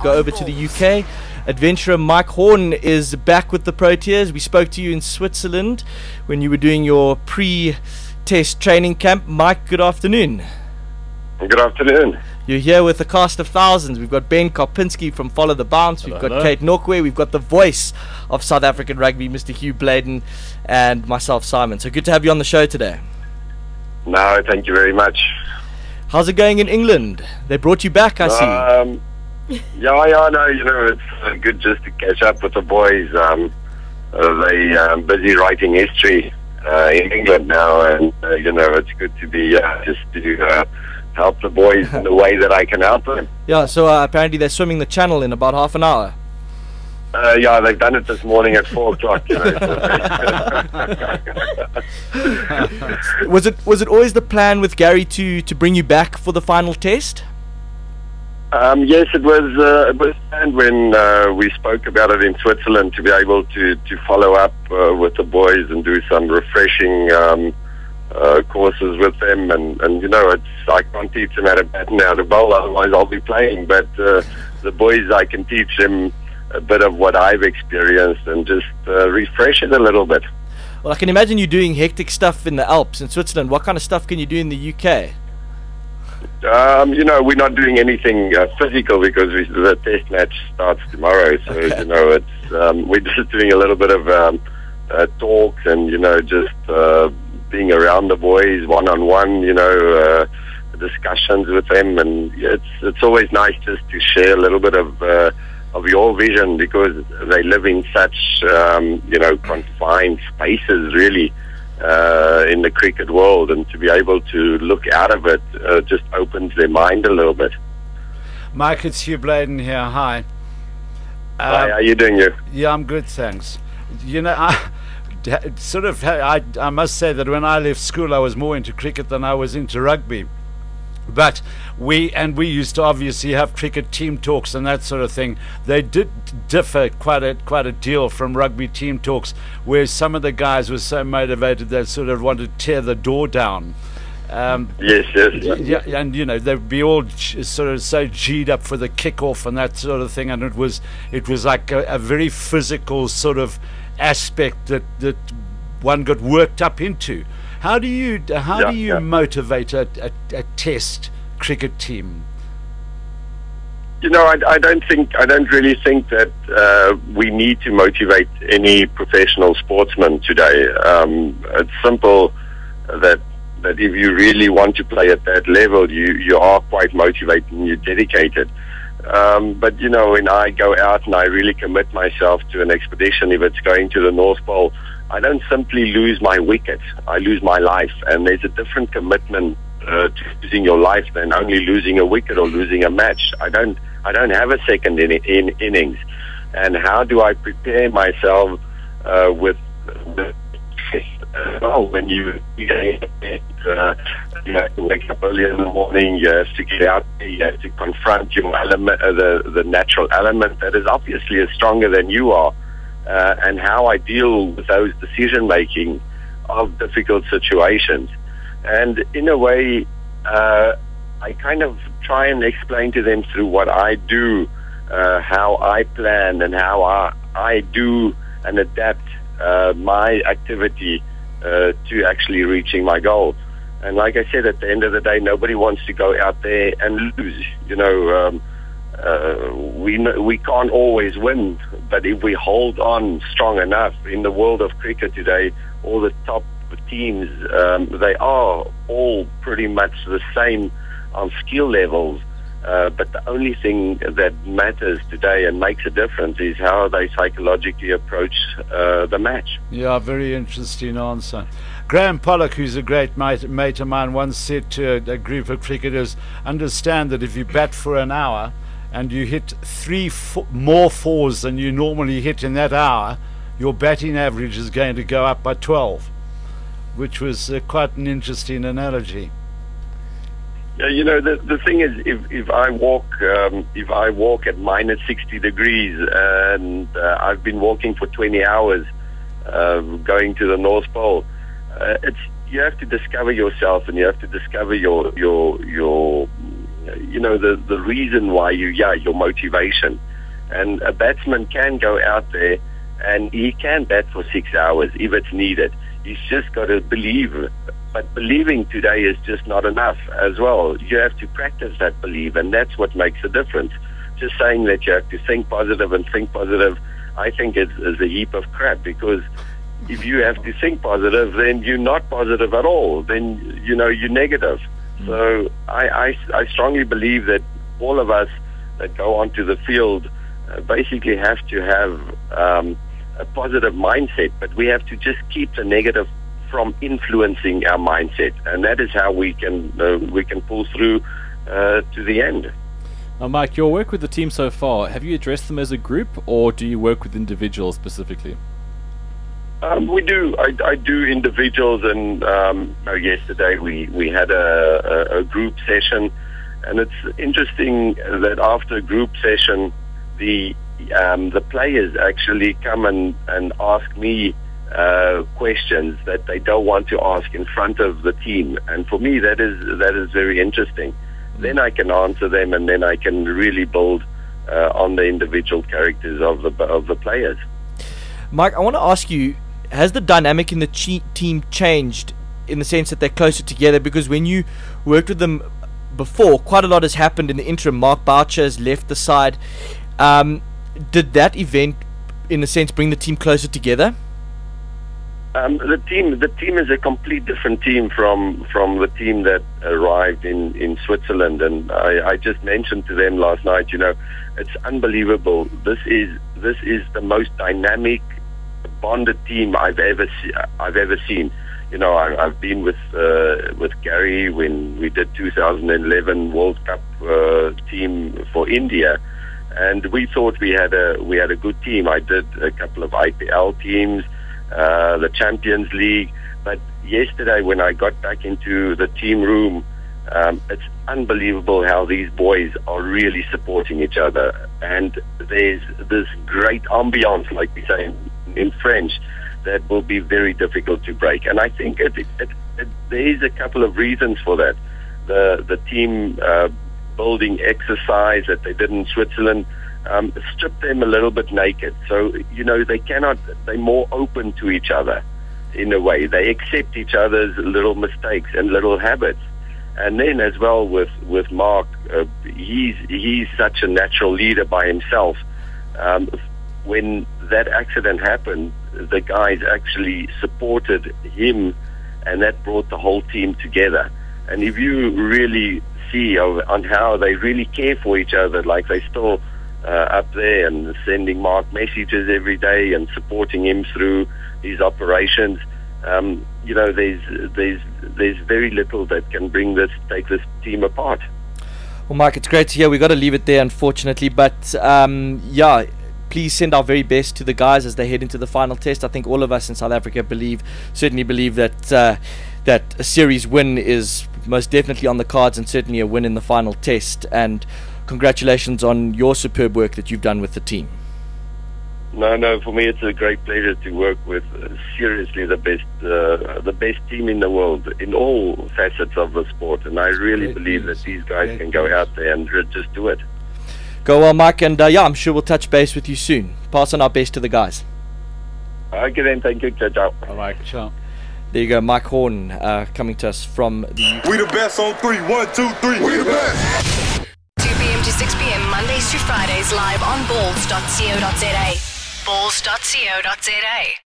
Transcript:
go over to the UK. Adventurer Mike Horn is back with the Proteas. We spoke to you in Switzerland when you were doing your pre-test training camp. Mike, good afternoon. Good afternoon. You're here with a cast of thousands. We've got Ben Karpinski from Follow the Bounce. We've got Kate Nokwe. We've got the voice of South African rugby, Mr. Hugh Bladen, and myself, Simon. So good to have you on the show today. No, thank you very much. How's it going in England? They brought you back, I see. Yeah, no, it's good just to catch up with the boys. They busy writing history in England now, and it's good to be just to help the boys in the way that I can help them. Yeah, so apparently they're swimming the channel in about half an hour. Yeah, they've done it this morning at 4 o'clock. Was it always the plan with Gary to bring you back for the final test? Yes, it was planned when we spoke about it in Switzerland, to be able to follow up with the boys and do some refreshing courses with them, and I can't teach them how to bat and how to bowl, otherwise I'll be playing, but the boys, I can teach them a bit of what I've experienced and just refresh it a little bit. Well, I can imagine you doing hectic stuff in the Alps in Switzerland. What kind of stuff can you do in the UK? We're not doing anything physical because the test match starts tomorrow. So, okay. We're just doing a little bit of talks and, just being around the boys one-on-one, discussions with them. And it's always nice just to share a little bit of your vision, because they live in such, confined spaces, really. In the cricket world, and to be able to look out of it just opens their mind a little bit. Mike, it's Hugh Bladen here. Hi. Hi, how are you doing, you? Yeah, I'm good, thanks. I must say that when I left school, I was more into cricket than I was into rugby. But we used to obviously have cricket team talks and that sort of thing. They did differ quite a deal from rugby team talks, where some of the guys were so motivated they sort of wanted to tear the door down. Yes. Yeah, and they'd be all sort of so G'd up for the kickoff and that sort of thing, and it was like a very physical sort of aspect that one got worked up into. How do you motivate a test cricket team? I don't really think that we need to motivate any professional sportsman today. It's simple that if you really want to play at that level, you are quite motivated and you're dedicated. But when I go out and I really commit myself to an expedition, if it's going to the North Pole, I don't simply lose my wicket, I lose my life. And there's a different commitment to losing your life than only losing a wicket or losing a match. I don't have a second innings. And how do I prepare myself when you have to wake up early in the morning, you have to get out there, you have to confront your element, the natural element that is obviously stronger than you are. And how I deal with those decision-making of difficult situations. And in a way, I kind of try and explain to them through what I do, how I plan and how I do and adapt my activity to actually reaching my goal. And like I said, at the end of the day, nobody wants to go out there and lose. We can't always win, but if we hold on strong enough in the world of cricket today, all the top teams, they are all pretty much the same on skill levels, but the only thing that matters today and makes a difference is how they psychologically approach the match. Yeah, very interesting answer. Graham Pollock, who's a great mate of mine, once said to a group of cricketers, understand that if you bat for an hour and you hit three more fours than you normally hit in that hour, your batting average is going to go up by 12, which was quite an interesting analogy. Yeah, the thing is, if I walk at minus 60 degrees and I've been walking for 20 hours, going to the North Pole, you have to discover yourself and you have to discover your the reason why your motivation. And a batsman can go out there and he can bat for 6 hours if it's needed. He's just got to believe. But believing today is just not enough as well. You have to practice that belief, and that's what makes a difference. Just saying that you have to think positive and think positive, I think is a heap of crap, because if you have to think positive, then you're not positive at all. Then, you're negative. So I strongly believe that all of us that go onto the field basically have to have a positive mindset, but we have to just keep the negative from influencing our mindset, and that is how we can pull through to the end. Now, Mike, your work with the team so far, have you addressed them as a group, or do you work with individuals specifically? We do. I do individuals, and yesterday we had a group session, and it's interesting that after a group session, the players actually come and ask me questions that they don't want to ask in front of the team, and for me that is very interesting. Then I can answer them, and then I can really build on the individual characters of the players. Mike, I want to ask you, has the dynamic in the team changed in the sense that they're closer together? Because when you worked with them before, quite a lot has happened in the interim. Mark Boucher has left the side. Did that event, in a sense, bring the team closer together? The team is a complete different team from the team that arrived in Switzerland, and I just mentioned to them last night. It's unbelievable. This is the most dynamic, bonded team I've ever seen. I've been with Gary when we did 2011 World Cup team for India, and we thought we had a good team. I did a couple of IPL teams, the Champions League, but yesterday when I got back into the team room, it's unbelievable how these boys are really supporting each other, and there's this great ambiance, like we say in French, that will be very difficult to break. And I think there is a couple of reasons for that. The team building exercise that they did in Switzerland stripped them a little bit naked. So, they're more open to each other in a way. They accept each other's little mistakes and little habits. And then as well with Mark, he's such a natural leader by himself. When that accident happened, the guys actually supported him, and that brought the whole team together. And if you really see on how they really care for each other, like they still up there and sending Mark messages every day and supporting him through his operations, there's very little that can take this team apart. Well, Mike, it's great to hear. We've got to leave it there, unfortunately, but please send our very best to the guys as they head into the final test. I think all of us in South Africa certainly believe that a series win is most definitely on the cards, and certainly a win in the final test. And congratulations on your superb work that you've done with the team. No, for me it's a great pleasure to work with seriously the best team in the world in all facets of the sport, and I really believe that these guys can go out there and just do it. Go well, Mike, and I'm sure we'll touch base with you soon. Pass on our best to the guys. Okay then, thank you. Ciao. All right, ciao. There you go, Mike Horn, coming to us from the UK. We the best on 3, 1, 2, 3. We the best. 2 p.m. to 6 p.m. Mondays to Fridays live on balls.co.za. Balls.co.za.